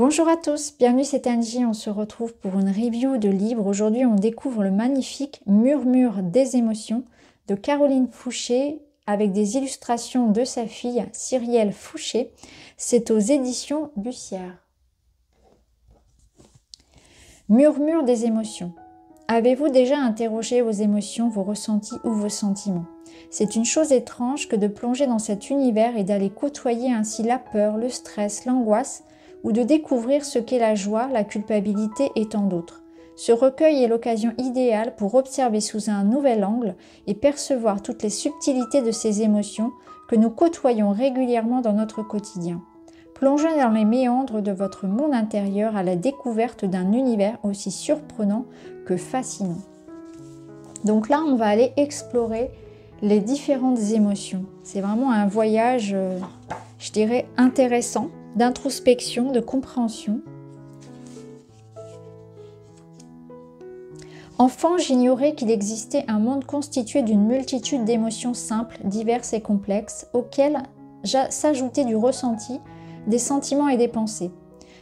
Bonjour à tous, bienvenue, c'est Angie, on se retrouve pour une review de livre. Aujourd'hui on découvre le magnifique Murmure des émotions de Caroline Fouché avec des illustrations de sa fille Cyrielle Fouché. C'est aux éditions Bussière. Murmure des émotions. Avez-vous déjà interrogé vos émotions, vos ressentis ou vos sentiments? C'est une chose étrange que de plonger dans cet univers et d'aller côtoyer ainsi la peur, le stress, l'angoisse, ou de découvrir ce qu'est la joie, la culpabilité et tant d'autres. Ce recueil est l'occasion idéale pour observer sous un nouvel angle et percevoir toutes les subtilités de ces émotions que nous côtoyons régulièrement dans notre quotidien. Plongez dans les méandres de votre monde intérieur à la découverte d'un univers aussi surprenant que fascinant. Donc là, on va aller explorer les différentes émotions. C'est vraiment un voyage, je dirais, intéressant, d'introspection, de compréhension. Enfant, j'ignorais qu'il existait un monde constitué d'une multitude d'émotions simples, diverses et complexes, auxquelles s'ajoutait du ressenti, des sentiments et des pensées.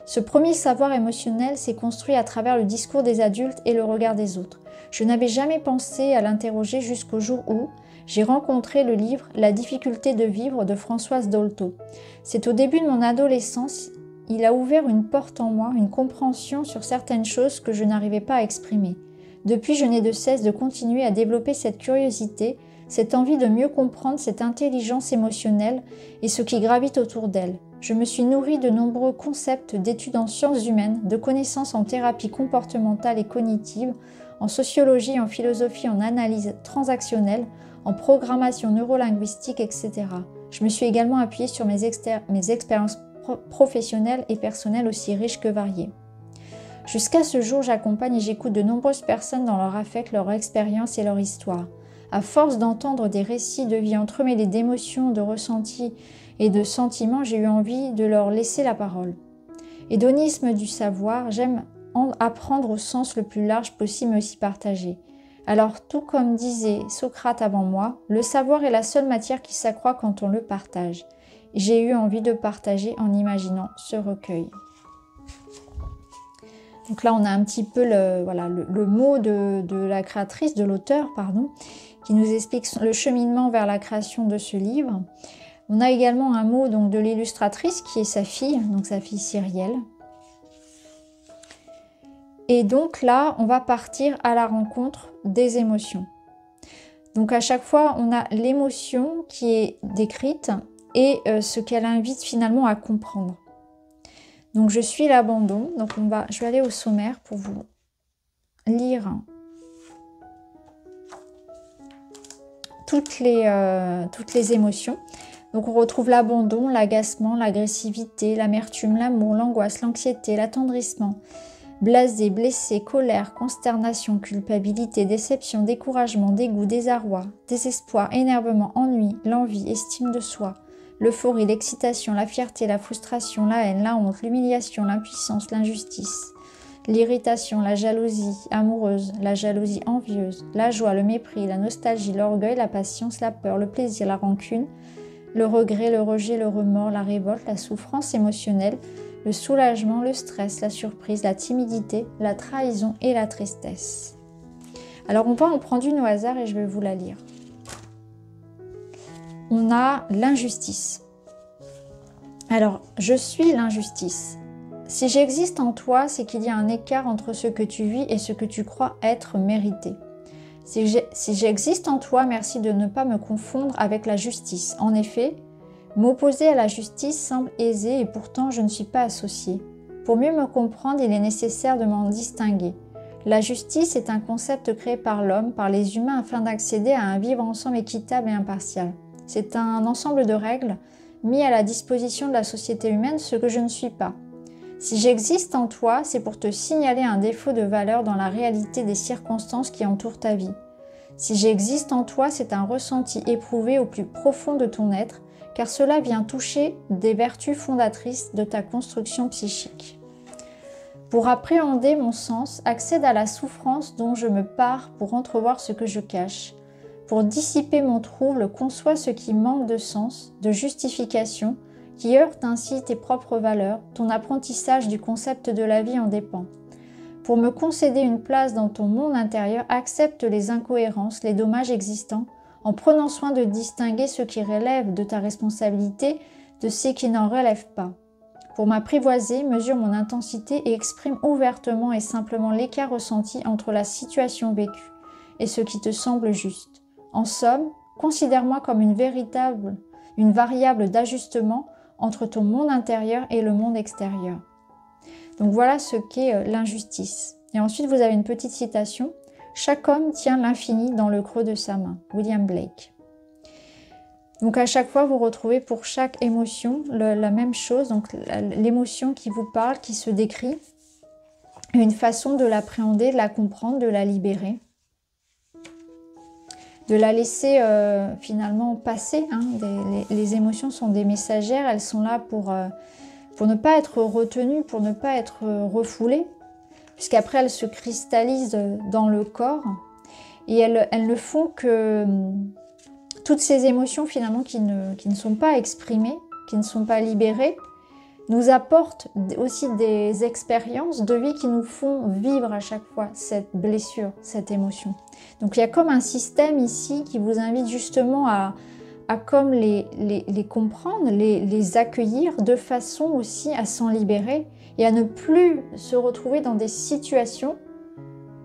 Ce premier savoir émotionnel s'est construit à travers le discours des adultes et le regard des autres. Je n'avais jamais pensé à l'interroger jusqu'au jour où j'ai rencontré le livre « La difficulté de vivre » de Françoise Dolto. C'est au début de mon adolescence, il a ouvert une porte en moi, une compréhension sur certaines choses que je n'arrivais pas à exprimer. Depuis, je n'ai de cesse de continuer à développer cette curiosité, cette envie de mieux comprendre cette intelligence émotionnelle et ce qui gravite autour d'elle. Je me suis nourrie de nombreux concepts d'études en sciences humaines, de connaissances en thérapie comportementale et cognitive, en sociologie, en philosophie, en analyse transactionnelle, en programmation neurolinguistique, etc. Je me suis également appuyée sur mes expériences professionnelles et personnelles aussi riches que variées. Jusqu'à ce jour, j'accompagne et j'écoute de nombreuses personnes dans leur affect, leur expérience et leur histoire. À force d'entendre des récits de vie entremêlés d'émotions, de ressentis et de sentiments, j'ai eu envie de leur laisser la parole. Hédonisme du savoir, j'aime apprendre au sens le plus large possible, mais aussi partager. Alors, tout comme disait Socrate avant moi, le savoir est la seule matière qui s'accroît quand on le partage. J'ai eu envie de partager en imaginant ce recueil. Donc là, on a un petit peu le mot de la créatrice, de l'auteur, qui nous explique le cheminement vers la création de ce livre. On a également un mot donc, de l'illustratrice qui est sa fille, donc sa fille Cyrielle. Et donc là, on va partir à la rencontre des émotions. Donc à chaque fois, on a l'émotion qui est décrite et ce qu'elle invite finalement à comprendre. Donc je suis l'abandon. Donc je vais aller au sommaire pour vous lire toutes les émotions. Donc on retrouve l'abandon, l'agacement, l'agressivité, l'amertume, l'amour, l'angoisse, l'anxiété, l'attendrissement, blasé, blessé, colère, consternation, culpabilité, déception, découragement, dégoût, désarroi, désespoir, énervement, ennui, l'envie, estime de soi, l'euphorie, l'excitation, la fierté, la frustration, la haine, la honte, l'humiliation, l'impuissance, l'injustice, l'irritation, la jalousie amoureuse, la jalousie envieuse, la joie, le mépris, la nostalgie, l'orgueil, la patience, la peur, le plaisir, la rancune, le regret, le rejet, le remords, la révolte, la souffrance émotionnelle, le soulagement, le stress, la surprise, la timidité, la trahison et la tristesse. Alors on va en prendre une au hasard et je vais vous la lire. On a l'injustice. Alors, je suis l'injustice. Si j'existe en toi, c'est qu'il y a un écart entre ce que tu vis et ce que tu crois être mérité. Si j'existe en toi, merci de ne pas me confondre avec la justice. En effet, m'opposer à la justice semble aisé et pourtant je ne suis pas associée. Pour mieux me comprendre, il est nécessaire de m'en distinguer. La justice est un concept créé par l'homme, par les humains, afin d'accéder à un vivre ensemble équitable et impartial. C'est un ensemble de règles mis à la disposition de la société humaine, ce que je ne suis pas. Si j'existe en toi, c'est pour te signaler un défaut de valeur dans la réalité des circonstances qui entourent ta vie. Si j'existe en toi, c'est un ressenti éprouvé au plus profond de ton être, car cela vient toucher des vertus fondatrices de ta construction psychique. Pour appréhender mon sens, accède à la souffrance dont je me pare pour entrevoir ce que je cache. Pour dissiper mon trouble, conçois ce qui manque de sens, de justification, qui heurte ainsi tes propres valeurs. Ton apprentissage du concept de la vie en dépend. Pour me concéder une place dans ton monde intérieur, accepte les incohérences, les dommages existants, en prenant soin de distinguer ce qui relève de ta responsabilité de ce qui n'en relève pas. Pour m'apprivoiser, mesure mon intensité et exprime ouvertement et simplement l'écart ressenti entre la situation vécue et ce qui te semble juste. En somme, considère-moi comme une variable d'ajustement entre ton monde intérieur et le monde extérieur. Donc voilà ce qu'est l'injustice. Et ensuite, vous avez une petite citation. « Chaque homme tient l'infini dans le creux de sa main. » William Blake. Donc à chaque fois, vous retrouvez pour chaque émotion la même chose. Donc l'émotion qui vous parle, qui se décrit, une façon de l'appréhender, de la comprendre, de la libérer. De la laisser finalement passer. Hein. Les émotions sont des messagères, elles sont là pour ne pas être retenues, pour ne pas être refoulées, puisqu'après elles se cristallisent dans le corps et elles ne font que toutes ces émotions finalement qui ne sont pas exprimées, qui ne sont pas libérées, nous apportent aussi des expériences de vie qui nous font vivre à chaque fois cette blessure, cette émotion. Donc il y a comme un système ici qui vous invite justement à comme les comprendre, les accueillir de façon aussi à s'en libérer et à ne plus se retrouver dans des situations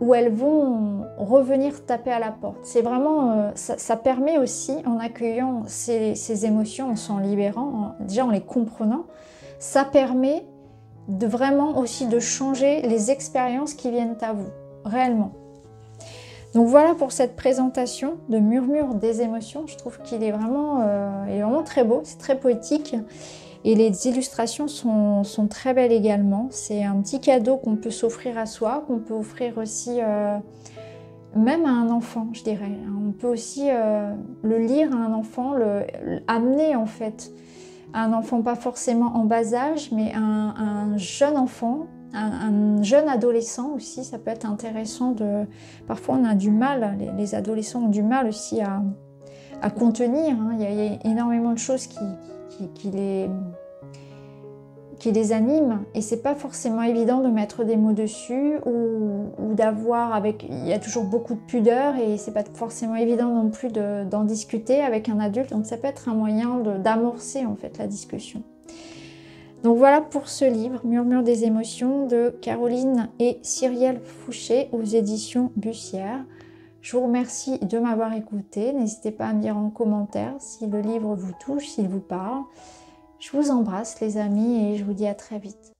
où elles vont revenir taper à la porte. C'est vraiment, ça permet aussi, en accueillant ces émotions, en s'en libérant, déjà en les comprenant, ça permet de vraiment aussi de changer les expériences qui viennent à vous, réellement. Donc voilà pour cette présentation de Murmure des émotions. Je trouve qu'il est vraiment très beau, c'est très poétique. Et les illustrations sont très belles également. C'est un petit cadeau qu'on peut s'offrir à soi, qu'on peut offrir aussi même à un enfant, je dirais. On peut aussi le lire à un enfant, amener en fait à un enfant, pas forcément en bas âge, mais un jeune enfant, un jeune adolescent aussi. Ça peut être intéressant Parfois on a du mal, les adolescents ont du mal aussi à contenir. Hein. Il y a énormément de choses qui les animent et c'est pas forcément évident de mettre des mots dessus ou d'avoir il y a toujours beaucoup de pudeur et c'est pas forcément évident non plus d'en discuter avec un adulte, donc ça peut être un moyen d'amorcer en fait la discussion. Donc voilà pour ce livre, Murmure des émotions de Caroline et Cyrielle Fouché aux éditions Bussière. Je vous remercie de m'avoir écouté. N'hésitez pas à me dire en commentaire si le livre vous touche, s'il vous parle. Je vous embrasse les amis et je vous dis à très vite.